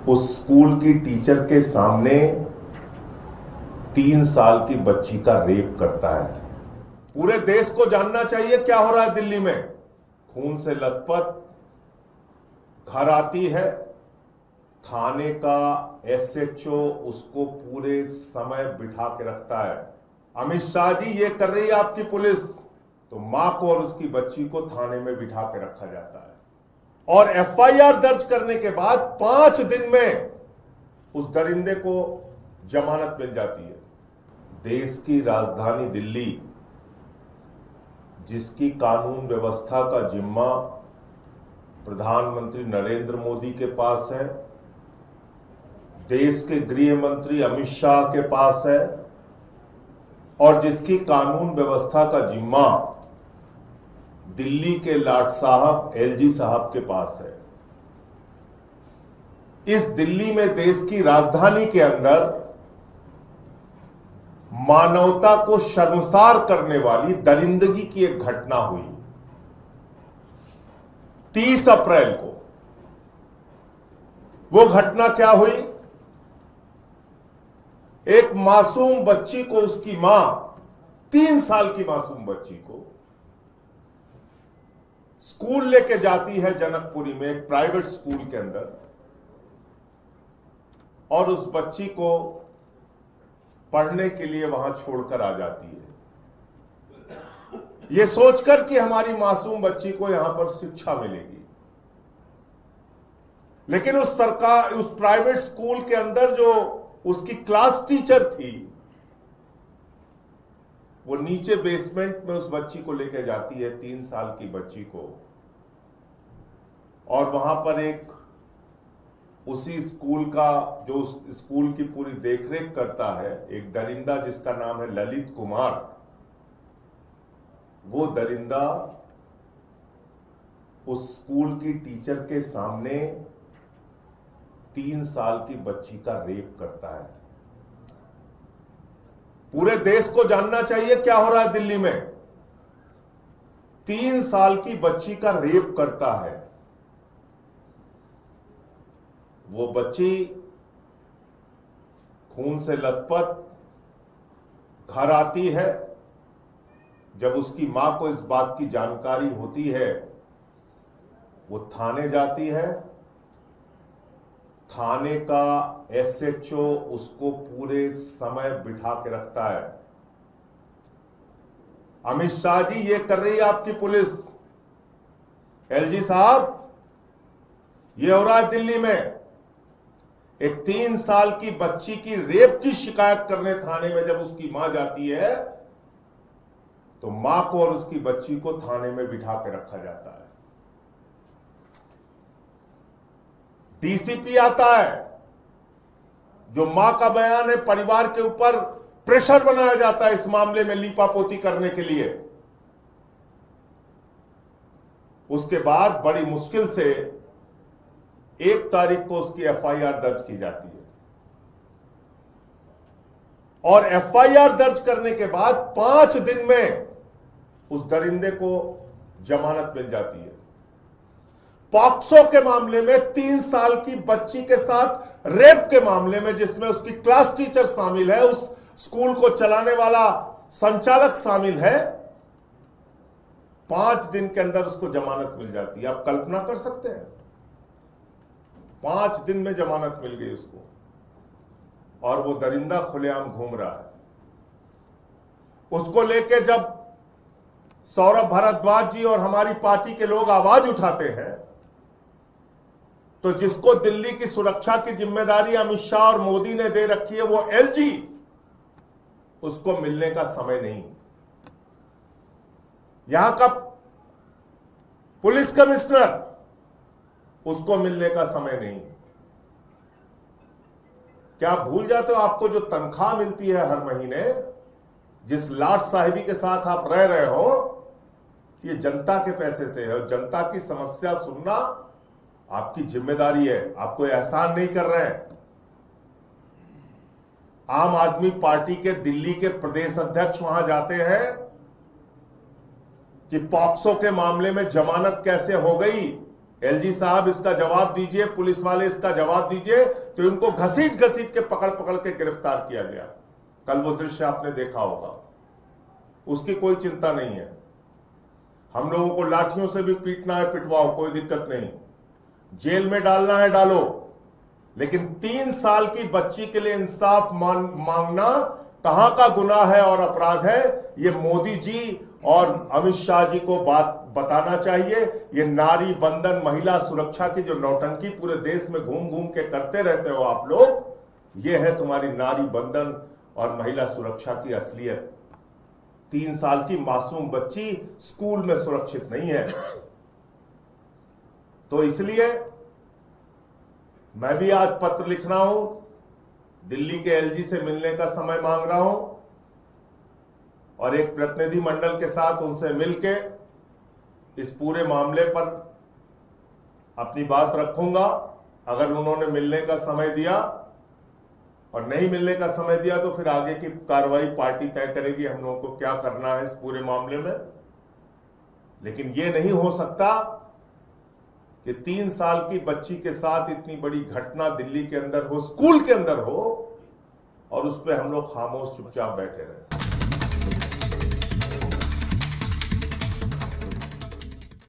उस स्कूल की टीचर के सामने 3 साल की बच्ची का रेप करता है। पूरे देश को जानना चाहिए क्या हो रहा है दिल्ली में। खून से लथपथ घर आती है, थाने का एसएचओ उसको पूरे समय बिठा के रखता है। अमित शाह जी, ये कर रही है आपकी पुलिस, तो मां को और उसकी बच्ची को थाने में बिठा के रखा जाता है और एफआईआर दर्ज करने के बाद 5 दिन में उस दरिंदे को जमानत मिल जाती है। देश की राजधानी दिल्ली, जिसकी कानून व्यवस्था का जिम्मा प्रधानमंत्री नरेंद्र मोदी के पास है, देश के गृह मंत्री अमित शाह के पास है और जिसकी कानून व्यवस्था का जिम्मा दिल्ली के लाट साहब एलजी साहब के पास है। इस दिल्ली में, देश की राजधानी के अंदर, मानवता को शर्मसार करने वाली दरिंदगी की एक घटना हुई 30 अप्रैल को। वो घटना क्या हुई? एक मासूम बच्ची को, उसकी मां 3 साल की मासूम बच्ची को स्कूल लेके जाती है जनकपुरी में, एक प्राइवेट स्कूल के अंदर, और उस बच्ची को पढ़ने के लिए वहां छोड़कर आ जाती है, यह सोचकर कि हमारी मासूम बच्ची को यहां पर शिक्षा मिलेगी। लेकिन उस प्राइवेट स्कूल के अंदर जो उसकी क्लास टीचर थी, वो नीचे बेसमेंट में उस बच्ची को लेकर जाती है, 3 साल की बच्ची को, और वहां पर एक उसी स्कूल का, जो उस स्कूल की पूरी देखरेख करता है, एक दरिंदा जिसका नाम है ललित कुमार, वो दरिंदा उस स्कूल की टीचर के सामने 3 साल की बच्ची का रेप करता है। पूरे देश को जानना चाहिए क्या हो रहा है दिल्ली में। 3 साल की बच्ची का रेप करता है। वो बच्ची खून से लथपथ घर आती है। जब उसकी मां को इस बात की जानकारी होती है, वो थाने जाती है। थाने का एसएचओ उसको पूरे समय बिठा के रखता है। अमित शाह जी, ये कर रही है आपकी पुलिस। एलजी साहब, ये हो रहा है दिल्ली में। एक 3 साल की बच्ची की रेप की शिकायत करने थाने में जब उसकी मां जाती है, तो मां को और उसकी बच्ची को थाने में बिठा के रखा जाता है। डीसीपी आता है, जो मां का बयान है, परिवार के ऊपर प्रेशर बनाया जाता है इस मामले में लीपापोती करने के लिए। उसके बाद बड़ी मुश्किल से 1 तारीख को उसकी एफआईआर दर्ज की जाती है और एफआईआर दर्ज करने के बाद 5 दिन में उस दरिंदे को जमानत मिल जाती है। पॉक्सो के मामले में 3 साल की बच्ची के साथ रेप के मामले में, जिसमें उसकी क्लास टीचर शामिल है, उस स्कूल को चलाने वाला संचालक शामिल है, 5 दिन के अंदर उसको जमानत मिल जाती है। आप कल्पना कर सकते हैं, 5 दिन में जमानत मिल गई उसको, और वो दरिंदा खुलेआम घूम रहा है। उसको लेके जब सौरभ भारद्वाज जी और हमारी पार्टी के लोग आवाज उठाते हैं, तो जिसको दिल्ली की सुरक्षा की जिम्मेदारी अमित शाह और मोदी ने दे रखी है, वो एलजी, उसको मिलने का समय नहीं। यहां का पुलिस कमिश्नर, उसको मिलने का समय नहीं। क्या भूल जाते हो, आपको जो तनख्वाह मिलती है हर महीने, जिस लाट साहिबी के साथ आप रह रहे हो, ये जनता के पैसे से है। और जनता की समस्या सुनना आपकी जिम्मेदारी है। आप कोई एहसान नहीं कर रहे हैं। आम आदमी पार्टी के दिल्ली के प्रदेश अध्यक्ष वहां जाते हैं कि पॉक्सो के मामले में जमानत कैसे हो गई, एलजी साहब इसका जवाब दीजिए, पुलिस वाले इसका जवाब दीजिए। तो इनको घसीट घसीट के पकड़ पकड़ के गिरफ्तार किया गया। कल वो दृश्य आपने देखा होगा। उसकी कोई चिंता नहीं है। हम लोगों को लाठियों से भी पीटना है, पिटवाओ, कोई दिक्कत नहीं। जेल में डालना है डालो, लेकिन 3 साल की बच्ची के लिए इंसाफ मांगना कहां का गुनाह है और अपराध है, ये मोदी जी और अमित शाह जी को बात बताना चाहिए। ये नारी बंधन, महिला सुरक्षा की जो नौटंकी पूरे देश में घूम घूम के करते रहते हो आप लोग, ये है तुम्हारी नारी बंधन और महिला सुरक्षा की असलियत। 3 साल की मासूम बच्ची स्कूल में सुरक्षित नहीं है। तो इसलिए मैं भी आज पत्र लिख रहा हूं, दिल्ली के एलजी से मिलने का समय मांग रहा हूं और एक प्रतिनिधि मंडल के साथ उनसे मिलके इस पूरे मामले पर अपनी बात रखूंगा। अगर उन्होंने मिलने का समय दिया और नहीं मिलने का समय दिया तो फिर आगे की कार्रवाई पार्टी तय करेगी, हम लोगों को क्या करना है इस पूरे मामले में। लेकिन यह नहीं हो सकता कि 3 साल की बच्ची के साथ इतनी बड़ी घटना दिल्ली के अंदर हो, स्कूल के अंदर हो, और उस पर हम लोग खामोश चुपचाप बैठे रहे।